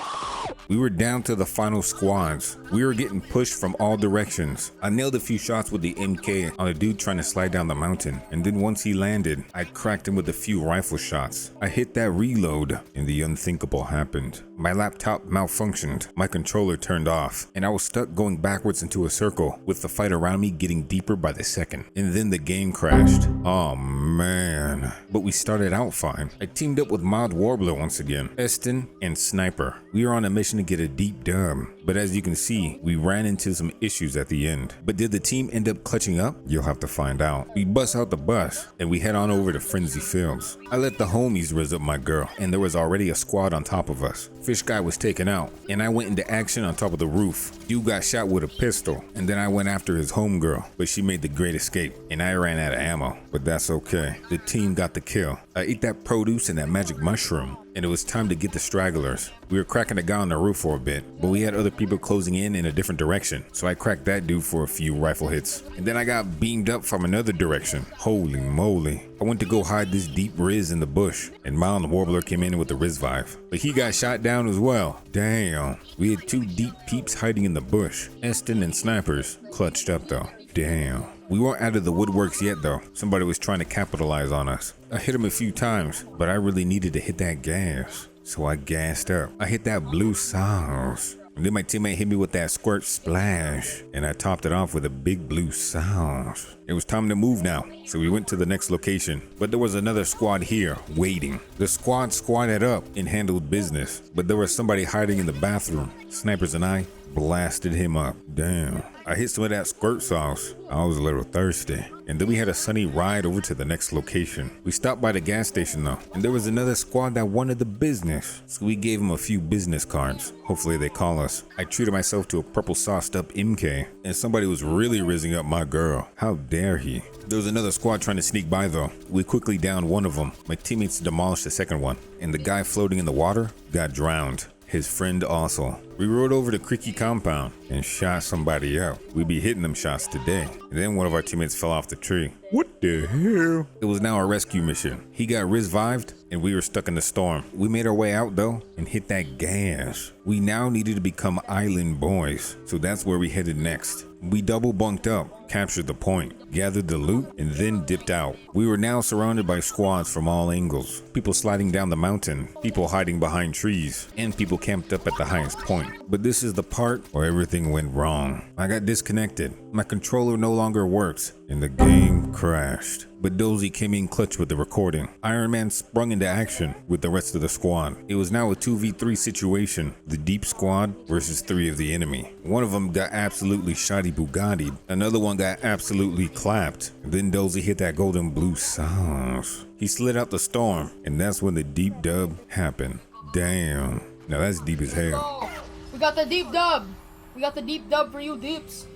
We were down to the final squads. We were getting pushed from all directions. I nailed a few shots with the MK on a dude trying to slide down the mountain, and then once he landed, I cracked him with a few rifle shots. I hit that reload, and the unthinkable happened. My laptop malfunctioned, my controller turned off, and I was stuck going backwards into a circle, with the fight around me getting deeper by the second. And then the game crashed. Oh man. But we started out fine. I teamed up with Mod Warbler once again, Eston, and Sniper. We were on a mission to get a deep dub, but as you can see, we ran into some issues at the end. But did the team end up clutching up? You'll have to find out. We bust out the bus, and we head on over to Frenzy Fields. I let the homies rizz up my girl, and there was already a squad on top of us. Fish guy was taken out, and I went into action on top of the roof. Dude got shot with a pistol, and then I went after his homegirl, but she made the great escape, and I ran out of ammo. But that's okay. The team got the kill. I ate that produce and that magic mushroom, and it was time to get the stragglers. We were cracking a guy on the roof for a bit, but we had other people closing in a different direction, so I cracked that dude for a few rifle hits. And then I got beamed up from another direction. Holy moly. I went to go hide this deep Riz in the bush, and Mild Warbler came in with the Riz Vive. But he got shot down as well. Damn. We had 2 deep peeps hiding in the bush. Eston and snipers clutched up though. Damn. We weren't out of the woodworks yet though. Somebody was trying to capitalize on us. I hit him a few times, but I really needed to hit that gas. So I gassed up. I hit that blue sauce. And then my teammate hit me with that squirt splash, and I topped it off with a big blue sauce. It was time to move now, so we went to the next location. But there was another squad here, waiting. The squad squatted up and handled business, but there was somebody hiding in the bathroom. Snipers and I blasted him up. Damn. I hit some of that squirt sauce. I was a little thirsty. And then we had a sunny ride over to the next location. We stopped by the gas station though, and there was another squad that wanted the business. So we gave them a few business cards. Hopefully they call us. I treated myself to a purple sauced up MK, and somebody was really rizzing up my girl. How dare he? There was another squad trying to sneak by though. We quickly downed one of them. My teammates demolished the second one, and the guy floating in the water got drowned. His friend also. We rode over to Creaky compound and shot somebody up. We be hitting them shots today. And then one of our teammates fell off the tree. What the hell? It was now a rescue mission. He got Riz-vived and we were stuck in the storm. We made our way out though and hit that gas. We now needed to become island boys. So that's where we headed next. We double bunked up, captured the point, gathered the loot, and then dipped out. We were now surrounded by squads from all angles. People sliding down the mountain, people hiding behind trees, and people camped up at the highest point. But this is the part where everything went wrong. I got disconnected. My controller no longer works, and the game crashed. But Dozy came in clutch with the recording. Iron Man sprung into action with the rest of the squad. It was now a 2v3 situation. The deep squad versus 3 of the enemy. One of them got absolutely shoddy Bugatti'd. Another one got absolutely clapped. Then Dozy hit that golden blue sauce. He slid out the storm, and that's when the deep dub happened. Damn. Now that's deep as hell. Oh, we got the deep dub. We got the deep dub for you, deeps.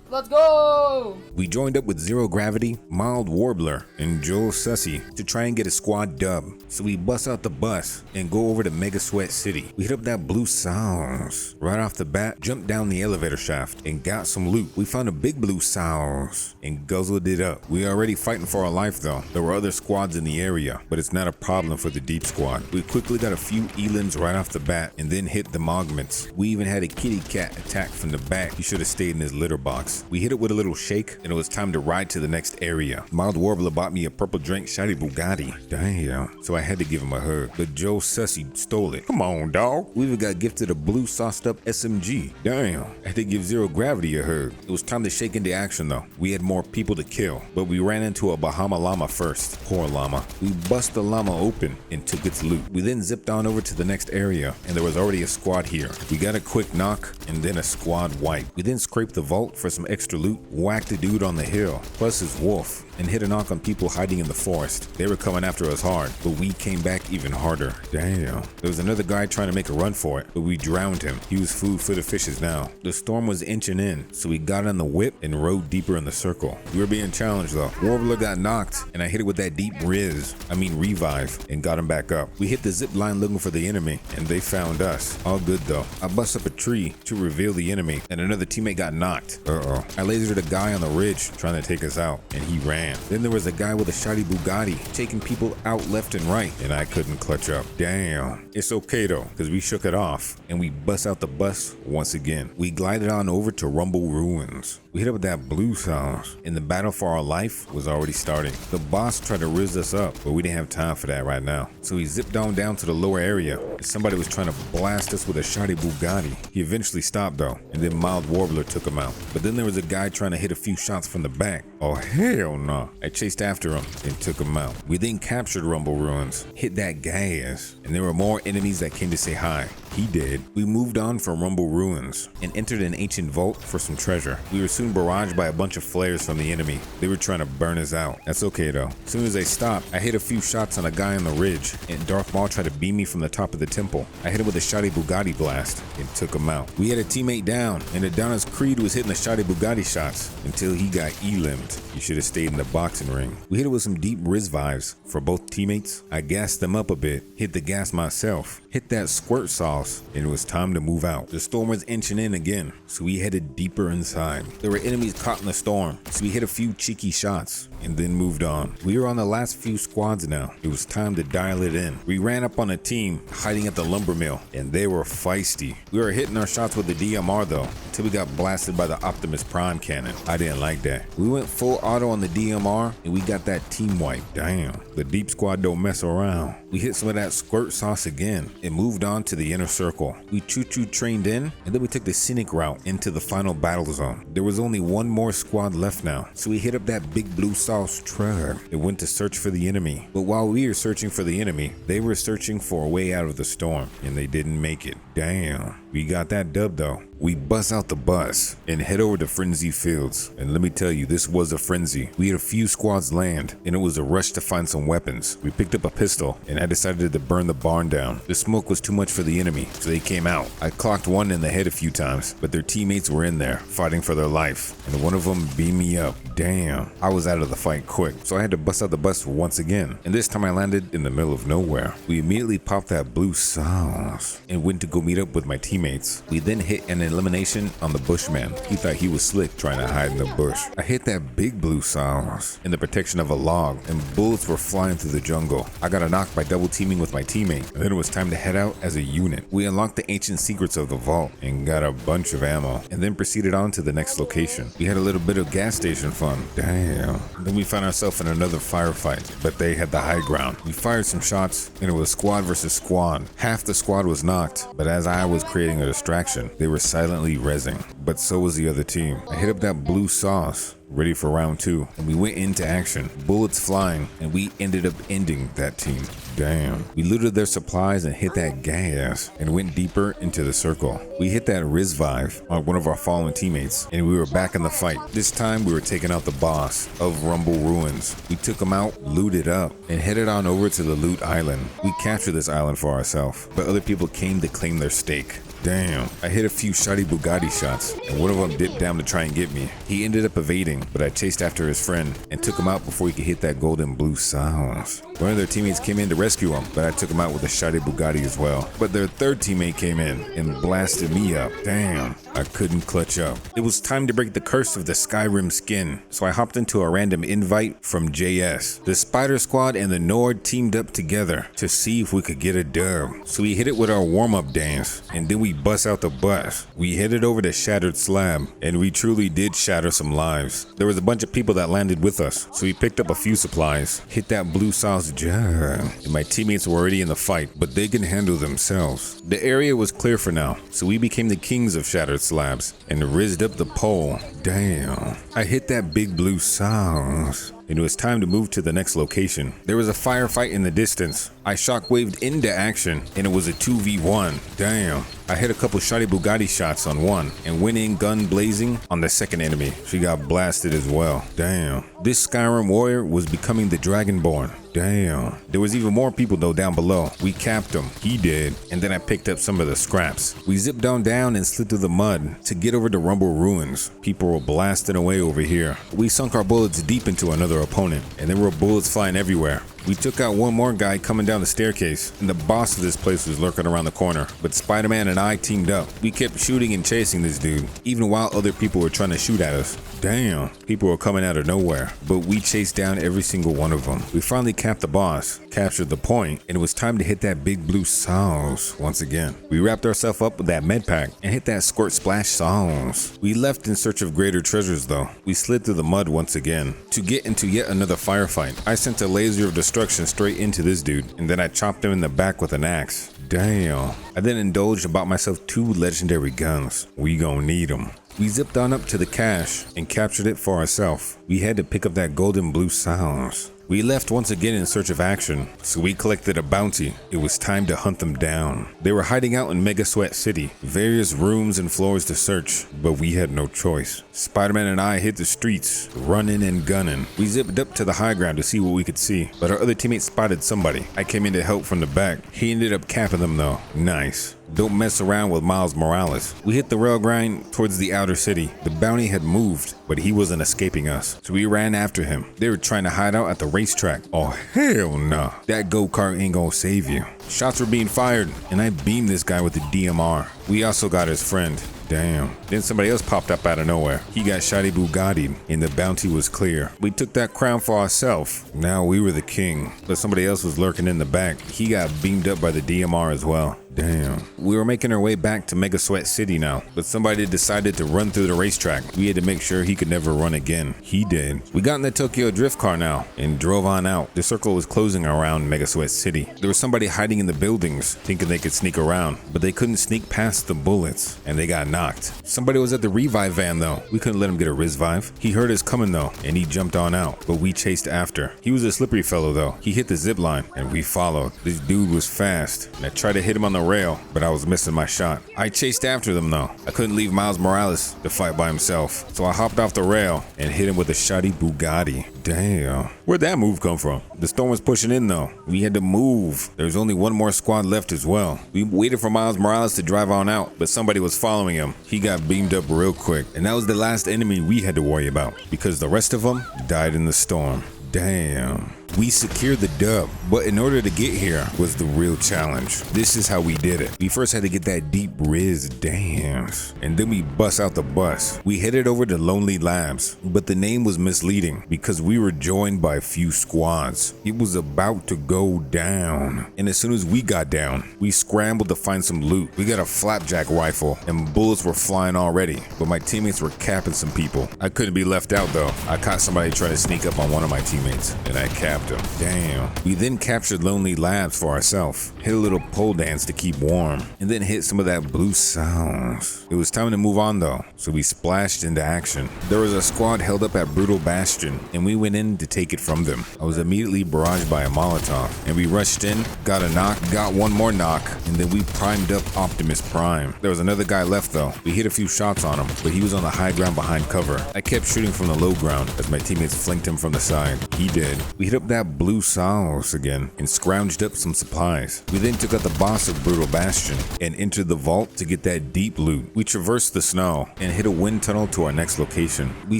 Let's go! We joined up with Zero Gravity, Mild Warbler, and Joel Sussy to try and get a squad dub. So we bust out the bus and go over to Mega Sweat City. We hit up that blue sauce. Right off the bat, jumped down the elevator shaft and got some loot. We found a big blue sauce and guzzled it up. We already fighting for our life though. There were other squads in the area, but it's not a problem for the deep squad. We quickly got a few elands right off the bat and then hit the augments. We even had a kitty cat attack from the back. He should have stayed in his litter box. We hit it with a little shake, and it was time to ride to the next area. Mild Warbler bought me a purple drink shiny Bugatti. Damn. So I had to give him a hug, but Joe Sussy stole it. Come on, dog. We even got gifted a blue sauced up SMG. Damn. I had to give Zero Gravity a hug. It was time to shake into action though. We had more people to kill, but we ran into a Bahama llama first. Poor llama. We bust the llama open and took its loot. We then zipped on over to the next area, and there was already a squad here. We got a quick knock and then a squad wipe. We then scraped the vault for some extra loot, whacked a dude on the hill, plus his wolf, and hit a knock on people hiding in the forest. They were coming after us hard, but we came back even harder. Damn. There was another guy trying to make a run for it, but we drowned him. He was food for the fishes now. The storm was inching in, so we got on the whip and rode deeper in the circle. We were being challenged though. Warbler got knocked, and I hit it with that deep revive, and got him back up. We hit the zip line looking for the enemy, and they found us. All good though. I bust up a tree to reveal the enemy, and another teammate got knocked. I lasered a guy on the ridge trying to take us out, and he ran. Then there was a guy with a shoddy Bugatti taking people out left and right, and I couldn't clutch up. Damn. It's okay though, because we shook it off, and we bust out the bus once again. We glided on over to Rumble Ruins. We hit up with that blue sauce, and the battle for our life was already starting. The boss tried to rizz us up, but we didn't have time for that right now. So he zipped on down to the lower area, and somebody was trying to blast us with a shoddy Bugatti. He eventually stopped though, and then Mild Warbler took him out. But then there was a guy trying to hit a few shots from the back. Oh hell no. I chased after him and took him out. We then captured Rumble Ruins, hit that gas, and there were more enemies that came to say hi. He did. We moved on from Rumble Ruins and entered an ancient vault for some treasure. We were soon barraged by a bunch of flares from the enemy. They were trying to burn us out. That's okay though. As soon as they stopped, I hit a few shots on a guy on the ridge, and Darth Maul tried to beam me from the top of the temple. I hit him with a shoddy Bugatti blast and took him out. We had a teammate down, and Adonis Creed was hitting the shoddy Bugatti shots until he got elimed. left. You should have stayed in the boxing ring. We hit it with some deep Riz vibes for both teammates. I gassed them up a bit, hit the gas myself, hit that squirt sauce, and it was time to move out. The storm was inching in again, so we headed deeper inside. There were enemies caught in the storm, so we hit a few cheeky shots and then moved on. We were on the last few squads now. It was time to dial it in. We ran up on a team hiding at the lumber mill, and they were feisty. We were hitting our shots with the DMR though, until we got blasted by the Optimus Prime cannon. I didn't like that. We went full auto on the DMR, and we got that team wipe. Damn, the deep squad don't mess around. We hit some of that squirt sauce again and moved on to the inner circle. We choo-choo trained in, and then we took the scenic route into the final battle zone. There was only one more squad left now, so we hit up that big blue sauce truck and went to search for the enemy. But while we were searching for the enemy, they were searching for a way out of the storm, and they didn't make it. Damn, we got that dub though. We bust out the bus and head over to Frenzy Fields, and let me tell you, this was a frenzy. We had a few squads land, and it was a rush to find some weapons. We picked up a pistol, and I decided to burn the barn down. The smoke was too much for the enemy, so they came out. I clocked one in the head a few times, but their teammates were in there, fighting for their life, and one of them beat me up. Damn, I was out of the fight quick, so I had to bust out the bus once again, and this time I landed in the middle of nowhere. We immediately popped that blue sauce and went to go meet up with my teammates. We then hit an elimination on the bushman. He thought he was slick trying to hide in the bush. I hit that big blue sauce in the protection of a log, and bullets were flying through the jungle. I got a knock by double teaming with my teammate, and then it was time to head out as a unit. We unlocked the ancient secrets of the vault and got a bunch of ammo, and then proceeded on to the next location. We had a little bit of gas station fun. Damn. Then we found ourselves in another firefight, but they had the high ground. We fired some shots, and it was squad versus squad. Half the squad was knocked, but as I was creating a distraction, they were silently rezzing, but so was the other team. I hit up that blue sauce, ready for round 2, and we went into action, bullets flying, and we ended up ending that team. Damn. We looted their supplies and hit that gas and went deeper into the circle. We hit that Riz vibe on one of our fallen teammates, and we were back in the fight. This time we were taking out the boss of Rumble Ruins. We took him out, looted up, and headed on over to the loot island. We captured this island for ourselves, but other people came to claim their stake. Damn, I hit a few shoddy Bugatti shots, and one of them dipped down to try and get me. He ended up evading, but I chased after his friend and took him out before he could hit that golden blue sauce. One of their teammates came in to rescue him, but I took him out with a shoddy Bugatti as well. But their third teammate came in and blasted me up. Damn, I couldn't clutch up. It was time to break the curse of the Skyrim skin, so I hopped into a random invite from JS. The Spider Squad and the Nord teamed up together to see if we could get a dub. So we hit it with our warm-up dance, and then we bust out the bus. We headed over to Shattered Slab, and we truly did shatter some lives. There was a bunch of people that landed with us, so we picked up a few supplies, hit that blue sauce jug, and my teammates were already in the fight, but they can handle themselves. The area was clear for now, so we became the kings of Shattered Slabs and rizzed up the pole. Damn, I hit that big blue sauce, and it was time to move to the next location. There was a firefight in the distance. I shockwaved into action, and it was a 2v1. Damn. I hit a couple shoddy Bugatti shots on one, and went in gun blazing on the second enemy. She got blasted as well. Damn. This Skyrim warrior was becoming the Dragonborn. Damn. There was even more people though down below. We capped him. He did. And then I picked up some of the scraps. We zipped down and slid through the mud to get over to Rumble Ruins. People were blasting away over here. We sunk our bullets deep into another opponent, and there were bullets flying everywhere. We took out one more guy coming down the staircase, and the boss of this place was lurking around the corner, but Spider-Man and I teamed up. We kept shooting and chasing this dude, even while other people were trying to shoot at us. Damn, people were coming out of nowhere, but we chased down every single one of them. We finally capped the boss, captured the point, and it was time to hit that big blue sauce once again. We wrapped ourselves up with that med pack and hit that squirt splash sauce. We left in search of greater treasures though. We slid through the mud once again to get into yet another firefight. I sent a laser of destruction straight into this dude, and then I chopped him in the back with an axe. Damn. I then indulged and bought myself 2 legendary guns. We gon' need them. We zipped on up to the cache and captured it for ourselves. We had to pick up that golden blue sauce. We left once again in search of action, so we collected a bounty. It was time to hunt them down. They were hiding out in Mega Sweat City, various rooms and floors to search, but we had no choice. Spider-Man and I hit the streets, running and gunning. We zipped up to the high ground to see what we could see, but our other teammates spotted somebody. I came in to help from the back. He ended up capping them though. Nice. Don't mess around with Miles Morales. We hit the rail grind towards the outer city. The bounty had moved, but he wasn't escaping us, so we ran after him. They were trying to hide out at the racetrack. Oh, hell no. That go-kart ain't gonna save you. Shots were being fired, and I beamed this guy with the DMR. We also got his friend. Damn. Then somebody else popped up out of nowhere. He got shotty Bugatti'd, and the bounty was clear. We took that crown for ourselves. Now we were the king. But somebody else was lurking in the back. He got beamed up by the DMR as well. Damn. We were making our way back to Mega Sweat City now, but somebody decided to run through the racetrack. We had to make sure he could never run again. He did. We got in the Tokyo Drift car now and drove on out. The circle was closing around Mega Sweat City. There was somebody hiding in the buildings, thinking they could sneak around, but they couldn't sneak past the bullets, and they got knocked. Somebody was at the revive van though. We couldn't let him get a revive. He heard us coming though, and he jumped on out, but we chased after. He was a slippery fellow though. He hit the zip line, and we followed. This dude was fast, and I tried to hit him on the rail, but I was missing my shot. I chased after them though. I couldn't leave Miles Morales to fight by himself, so I hopped off the rail and hit him with a shotty Bugatti. Damn. Where'd that move come from? The storm was pushing in though. We had to move. There was only one more squad left as well. We waited for Miles Morales to drive on out, but somebody was following him. He got beamed up real quick, and that was the last enemy we had to worry about, because the rest of them died in the storm. Damn. We secured the dub, but in order to get here was the real challenge. This is how we did it. We first had to get that deep Riz dance, and then we bust out the bus. We headed over to Lonely Labs, but the name was misleading because we were joined by a few squads. It was about to go down, and as soon as we got down, we scrambled to find some loot. We got a flapjack rifle, and bullets were flying already, but my teammates were capping some people. I couldn't be left out though. I caught somebody trying to sneak up on one of my teammates, and I capped him. Damn. We then captured Lonely Labs for ourselves, hit a little pole dance to keep warm, and then hit some of that blue sounds. It was time to move on though, so we splashed into action. There was a squad held up at Brutal Bastion, and we went in to take it from them. I was immediately barraged by a Molotov, and we rushed in, got a knock, got one more knock, and then we primed up Optimus Prime. There was another guy left though. We hit a few shots on him, but he was on the high ground behind cover. I kept shooting from the low ground as my teammates flanked him from the side. He did. We hit up that blue sauce again and scrounged up some supplies. We then took out the boss of Brutal Bastion and entered the vault to get that deep loot. We traversed the snow and hit a wind tunnel to our next location. We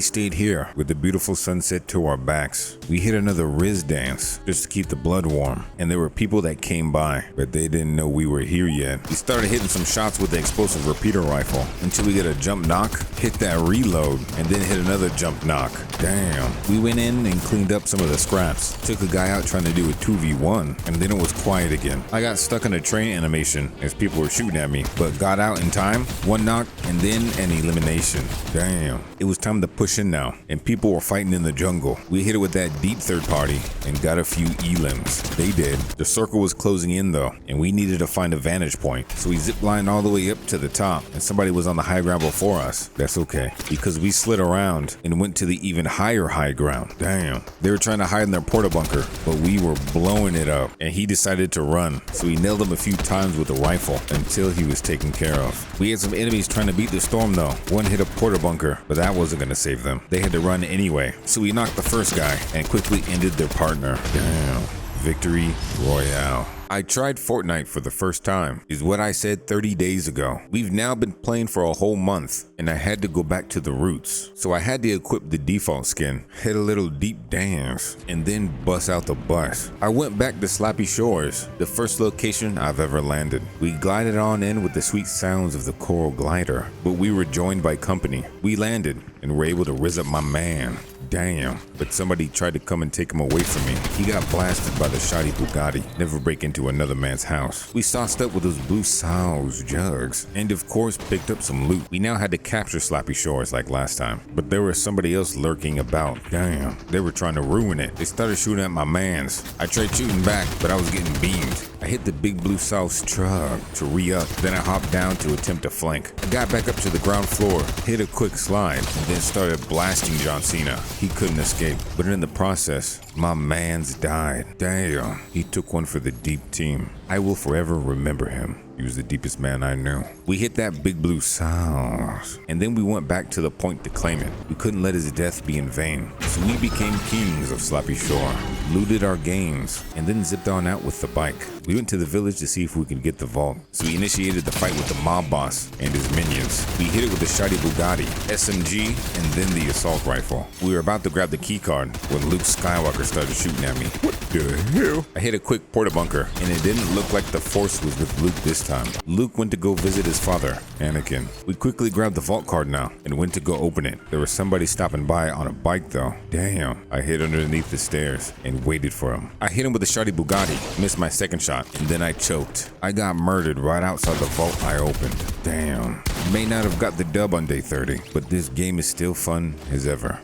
stayed here with the beautiful sunset to our backs. We hit another Riz dance just to keep the blood warm, and there were people that came by, but they didn't know we were here yet. We started hitting some shots with the explosive repeater rifle until we get a jump knock, hit that reload, and then hit another jump knock. Damn. We went in and cleaned up some of the scraps. Took a guy out trying to do a 2v1, and then it was quiet again. I got stuck in a train animation as people were shooting at me, but got out in time, one knock, and then an elimination. Damn. It was time to push in now, and people were fighting in the jungle. We hit it with that deep third party and got a few elims. They did. The circle was closing in though, and we needed to find a vantage point. So we ziplined all the way up to the top, and somebody was on the high ground before us. That's okay, because we slid around and went to the even higher high ground. Damn. They were trying to hide in their porta bunker, but we were blowing it up, and he decided to run. So we nailed him a few times with a rifle until he was taken care of. We had some enemies trying to beat the storm though. One hit a porta bunker, but that wasn't going to save them. They had to run anyway. So we knocked the first guy and quickly ended their partner. Damn. Victory Royale. I tried Fortnite for the first time, is what I said 30 days ago. We've now been playing for a whole month, and I had to go back to the roots. So I had to equip the default skin, hit a little deep dance, and then bust out the bus. I went back to Slappy Shores, the first location I've ever landed. We glided on in with the sweet sounds of the coral glider, but we were joined by company. We landed and were able to riz up my man. Damn, but somebody tried to come and take him away from me. He got blasted by the shoddy Bugatti. Never break into another man's house. We sauced up with those blue sauce jugs, and of course picked up some loot. We now had to capture Slappy Shores like last time, but there was somebody else lurking about. Damn, they were trying to ruin it. They started shooting at my mans. I tried shooting back, but I was getting beamed. I hit the big blue sauce truck to re-up, then I hopped down to attempt to flank. I got back up to the ground floor, hit a quick slide, and then started blasting John Cena. He couldn't escape, but in the process, my mans died. Damn, he took one for the deep team. I will forever remember him. He was the deepest man I knew. We hit that big blue sauce, and then we went back to the point to claim it. We couldn't let his death be in vain, so we became kings of Sloppy Shore, looted our gains, and then zipped on out with the bike. We went to the village to see if we could get the vault, so we initiated the fight with the mob boss and his minions. We hit it with the shoddy Bugatti, SMG, and then the assault rifle. We were about to grab the key card when Luke Skywalker started shooting at me. What the hell? I hit a quick porta bunker, and it didn't look like the Force was with Luke this time. Luke went to go visit his father, Anakin. We quickly grabbed the vault card now and went to go open it. There was somebody stopping by on a bike though. Damn. I hid underneath the stairs and waited for him. I hit him with a shoddy Bugatti, missed my second shot, and then I choked. I got murdered right outside the vault I opened. Damn. May not have got the dub on day 30, but this game is still fun as ever.